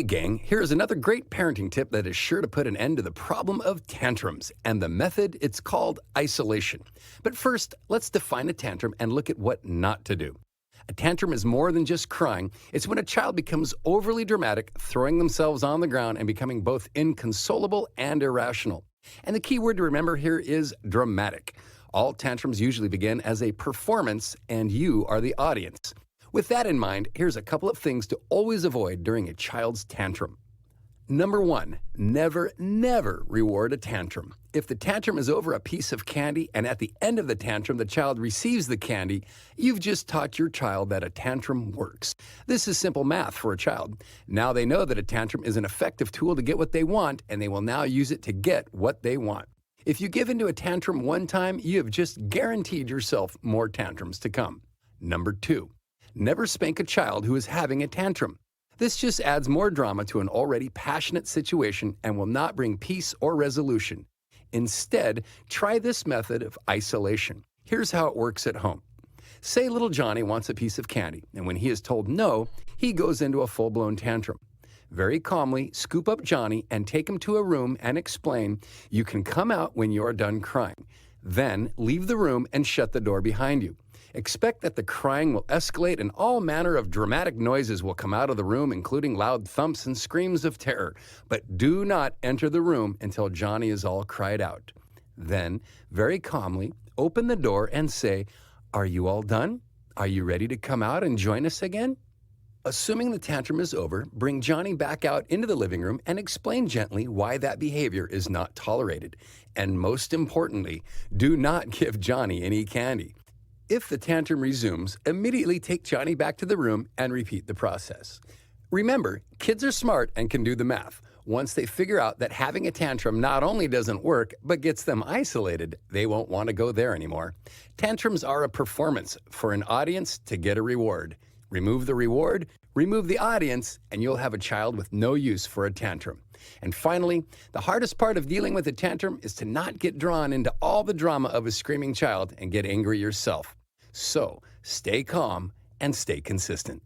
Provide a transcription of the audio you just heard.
Hey gang, here is another great parenting tip that is sure to put an end to the problem of tantrums, and the method, it's called isolation. But first, let's define a tantrum and look at what not to do. A tantrum is more than just crying. It's when a child becomes overly dramatic, throwing themselves on the ground and becoming both inconsolable and irrational. And the key word to remember here is dramatic. All tantrums usually begin as a performance, and you are the audience. With that in mind, here's a couple of things to always avoid during a child's tantrum. Number 1, never reward a tantrum. If the tantrum is over a piece of candy and at the end of the tantrum the child receives the candy, you've just taught your child that a tantrum works. This is simple math for a child. Now they know that a tantrum is an effective tool to get what they want, and they will now use it to get what they want. If you give into a tantrum one time, you have just guaranteed yourself more tantrums to come. Number 2, never spank a child who is having a tantrum. This just adds more drama to an already passionate situation and will not bring peace or resolution. Instead, try this method of isolation. Here's how it works at home. Say little Johnny wants a piece of candy, and when he is told no, he goes into a full-blown tantrum. Very calmly, scoop up Johnny and take him to a room and explain, "You can come out when you're done crying." Then leave the room and shut the door behind you. Expect that the crying will escalate and all manner of dramatic noises will come out of the room, including loud thumps and screams of terror. But do not enter the room until Johnny is all cried out. Then, very calmly, open the door and say, "Are you all done? Are you ready to come out and join us again?" Assuming the tantrum is over, bring Johnny back out into the living room and explain gently why that behavior is not tolerated. And most importantly, do not give Johnny any candy. If the tantrum resumes, immediately take Johnny back to the room and repeat the process. Remember, kids are smart and can do the math. Once they figure out that having a tantrum not only doesn't work, but gets them isolated, they won't want to go there anymore. Tantrums are a performance for an audience to get a reward. Remove the reward, remove the audience, and you'll have a child with no use for a tantrum. And finally, the hardest part of dealing with a tantrum is to not get drawn into all the drama of a screaming child and get angry yourself. So, stay calm and stay consistent.